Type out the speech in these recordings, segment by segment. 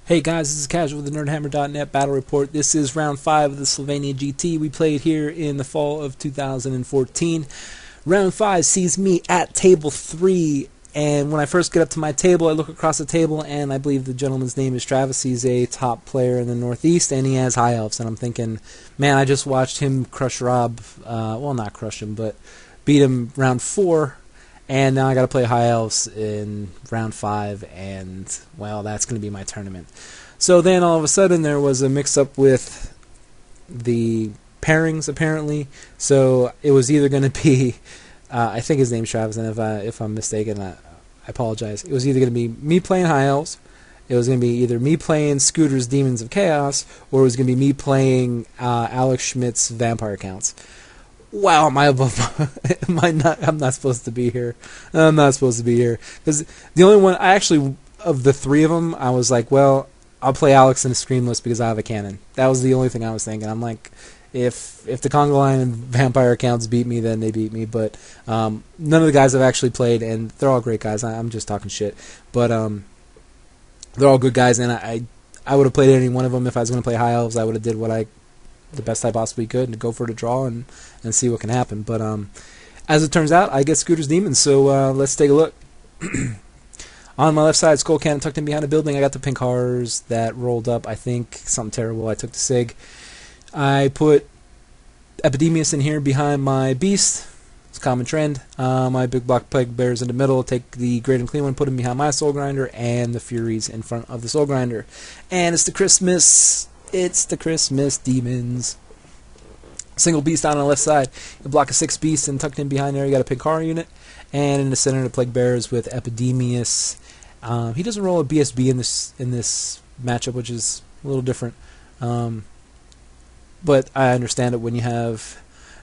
Hey guys, this is Casual with the NerdHammer.net Battle Report. This is round 5 of the Sylvania GT. We played here in the fall of 2014. Round 5 sees me at table 3, and when I first get up to my table, I look across the table, and I believe the gentleman's name is Travis. He's a top player in the Northeast, and he has high elves, and I'm thinking, man, I just watched him crush Rob, well, not crush him, but beat him round 4. And now I got to play High Elves in round 5, and, well, that's going to be my tournament. So then all of a sudden there was a mix-up with the pairings, apparently. So it was either going to be, I think his name's Travis, and if I'm mistaken, I apologize. It was either going to be me playing High Elves, it was going to be either me playing Scooter's Demons of Chaos, or it was going to be me playing Alex Schmidt's Vampire Counts. Wow, am I above? I'm not supposed to be here. I'm not supposed to be here because the only one of the three of them, I was like, well, I'll play Alex in a Screamless because I have a cannon. That was the only thing I was thinking. I'm like, if the Conga Line and Vampire Accounts beat me, then they beat me. But none of the guys I've actually played, and they're all great guys. I'm just talking shit, but they're all good guys, and I would have played any one of them if I was going to play High Elves. I would have did the best I possibly could and go for the draw and see what can happen. But as it turns out, I get Scooter's Demons, so let's take a look. On my left side, Skull Cannon tucked in behind a building. I got the pink cars that rolled up. I think something terrible. I took the Sig. I put Epidemius in here behind my Beast. It's a common trend. My big block Plague Bears in the middle. Take the Great and Clean One, put him behind my Soul Grinder, and the Furies in front of the Soul Grinder. And it's the Christmas Demons. Single beast down on the left side. You block a 6 beast, and tucked in behind there you got a Pinkara unit. And in the center the Plague Bears with Epidemius. He doesn't roll a BSB in this matchup, which is a little different. But I understand it when you have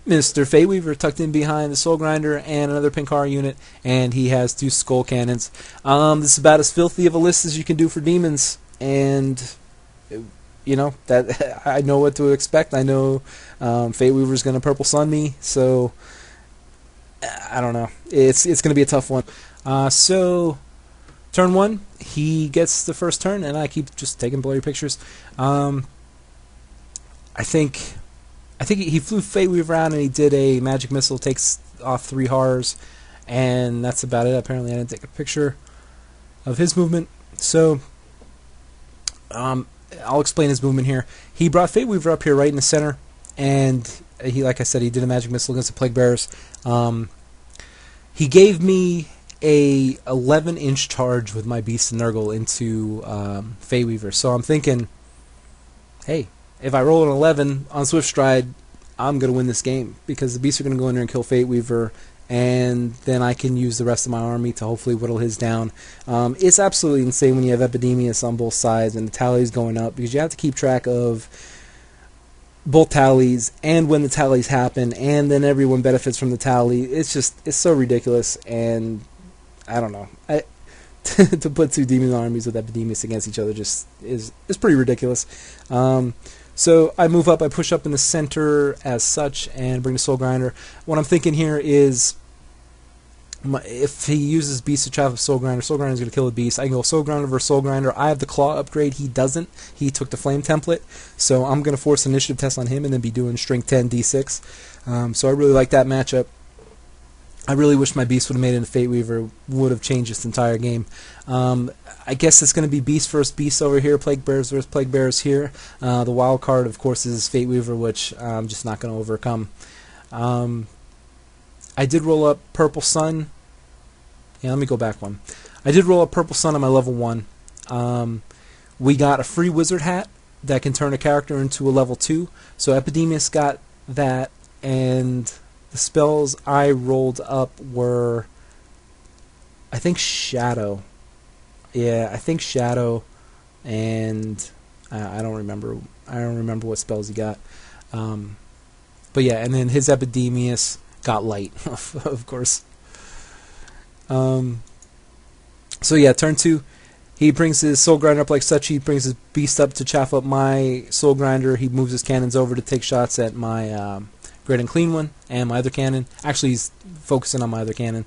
Mr. Fateweaver tucked in behind the Soul Grinder and another Pinkara unit, and he has 2 Skull Cannons. This is about as filthy of a list as you can do for Demons, and you know that I know what to expect. I know Fateweaver's going to Purple Sun me, so I don't know. It's going to be a tough one. So turn 1, he gets the first turn, and I keep just taking blurry pictures. I think he flew Fateweaver around, and he did a Magic Missile, takes off 3 horrors, and that's about it. Apparently I didn't take a picture of his movement, so I'll explain his movement here. He brought Fateweaver up here right in the center, and he, like I said, he did a Magic Missile against the Plague Bears. He gave me a 11-inch charge with my Beast and Nurgle into Fateweaver. So I'm thinking, hey, if I roll an 11 on Swift Stride, I'm going to win this game because the Beasts are going to go in there and kill Fateweaver, and then I can use the rest of my army to hopefully whittle his down. It's absolutely insane when you have Epidemius on both sides and the tallies going up, because you have to keep track of both tallies and when the tallies happen, and then everyone benefits from the tally. It's so ridiculous, and I don't know. To put 2 demon armies with Epidemius against each other just is pretty ridiculous. So I move up, I push up in the center as such, and bring the Soul Grinder. What I'm thinking here is, if he uses Beast to trap Soul Grinder is going to kill the Beast. I can go Soul Grinder versus Soul Grinder. I have the Claw upgrade, he doesn't. He took the Flame template, so I'm going to force an initiative test on him and then be doing Strength 10 D6. So I really like that matchup. I really wish my Beast would have made it into Fateweaver, would have changed this entire game. I guess it's going to be Beast versus Beast over here, Plague Bears versus Plague Bears here. The wild card, of course, is Fateweaver, which I'm just not going to overcome. I did roll up Purple Sun. Yeah, let me go back one. I did roll up Purple Sun on my level 1. We got a free Wizard Hat that can turn a character into a level 2. So Epidemius got that, and the spells I rolled up were, I think, Shadow. Yeah, I think Shadow, and I don't remember. I don't remember what spells he got. But yeah, and then his Epidemius got Light, of course. So yeah, turn 2. He brings his Soul Grinder up like such. He brings his Beast up to chaff up my Soul Grinder. He moves his cannons over to take shots at my Great and Clean One and my other cannon. Actually, he's focusing on my other cannon.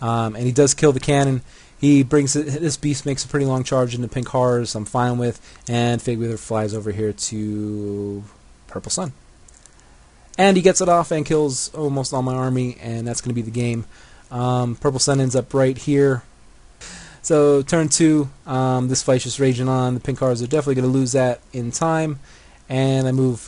And he does kill the cannon. He brings this beast makes a pretty long charge into pink horrors. I'm fine with, and Fate Weaver flies over here to Purple Sun, and he gets it off and kills almost all my army, and that's going to be the game. Purple Sun ends up right here. So turn 2, this fight's just raging on. The pink horrors are definitely going to lose that in time, and I move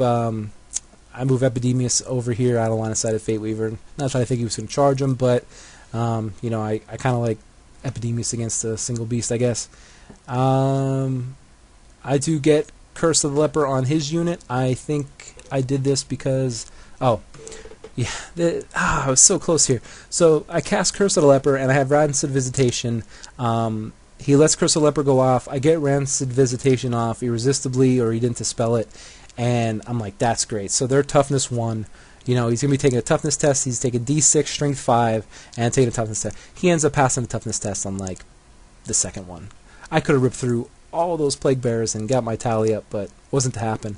Epidemius over here out of line of sight of Fate Weaver. Not trying to think he was going to charge him, but you know, I kind of like Epidemius against a single beast, I guess. I do get Curse of the Leper on his unit. I think I did this because... Oh, yeah. I was so close here. So I cast Curse of the Leper, and I have Rancid Visitation. He lets Curse of the Leper go off. I get Rancid Visitation off irresistibly, or he didn't dispel it. And I'm like, that's great. So they're toughness 1. You know, he's going to be taking a toughness test. He's taking D6, strength 5, and taking a toughness test. He ends up passing the toughness test on, like, the second one. I could have ripped through all those Plague Bearers and got my tally up, but it wasn't to happen.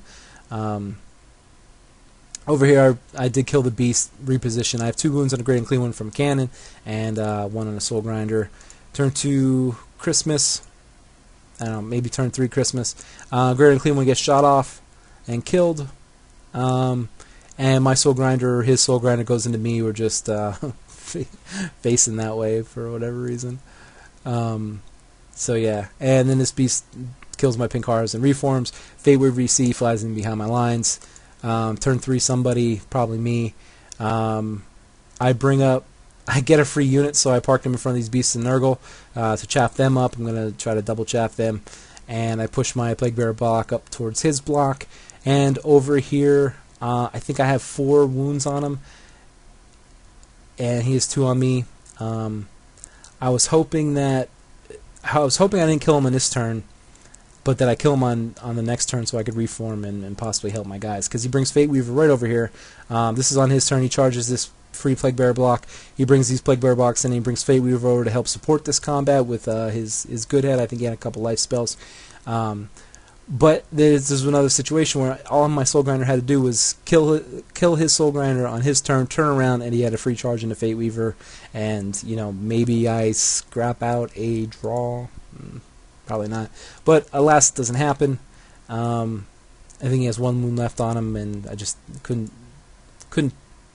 Over here, I did kill the beast, reposition. I have 2 wounds on a Great and Clean one from Cannon, and 1 on a Soul Grinder. Turn 2, Christmas. I don't know, maybe turn 3, Christmas. Great and Clean one gets shot off and killed. And my Soul Grinder, his Soul Grinder goes into me. We're just facing that way for whatever reason. So yeah, and then this beast kills my pink horrors and reforms. Fate Weaver VC flies in behind my lines. Turn 3, somebody, probably me. I get a free unit, so I park them in front of these beasts in Nurgle to chap them up. I'm going to try to double chap them. And I push my Plague Bearer block up towards his block. And over here, I think I have 4 wounds on him, and he has 2 on me. I was hoping I didn't kill him on this turn, but that I kill him on the next turn so I could reform and possibly help my guys, because he brings Fate Weaver right over here. This is on his turn. He charges this free Plague Bearer block. He brings these Plague Bearer blocks in, and he brings Fate Weaver over to help support this combat with his good head. I think he had a couple life spells. But there's another situation where all my Soul Grinder had to do was kill his Soul Grinder on his turn, turn around, and he had a free charge into Fate Weaver. And, you know, maybe I scrap out a draw. Probably not. But alas, it doesn't happen. I think he has 1 wound left on him, and I just couldn't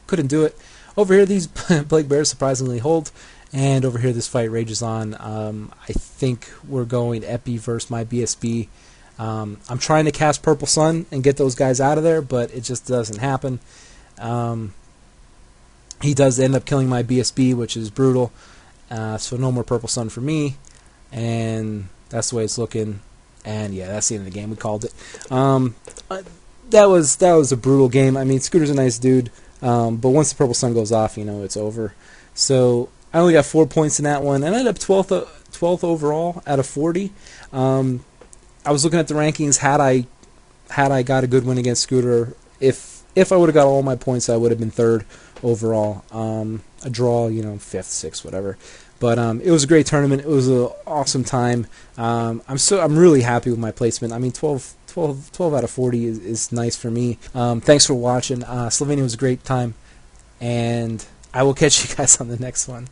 do it. Over here, these Plague Bears surprisingly hold. And over here, this fight rages on. I think we're going Epi versus my BSB. I'm trying to cast Purple Sun and get those guys out of there, but it just doesn't happen. He does end up killing my BSB, which is brutal. So no more Purple Sun for me, and that's the way it's looking. And yeah, that's the end of the game. We called it. That was a brutal game. I mean, Scooter's a nice dude, but once the Purple Sun goes off, you know, it's over. So I only got 4 points in that one, and I ended up 12th overall out of 40. I was looking at the rankings. Had I got a good win against Scooter, if I would have got all my points, I would have been 3rd overall. A draw, you know, 5th, 6th, whatever. But it was a great tournament. It was an awesome time. I'm really happy with my placement. I mean, 12 out of 40 is nice for me. Thanks for watching. Sylvania was a great time, and I will catch you guys on the next one.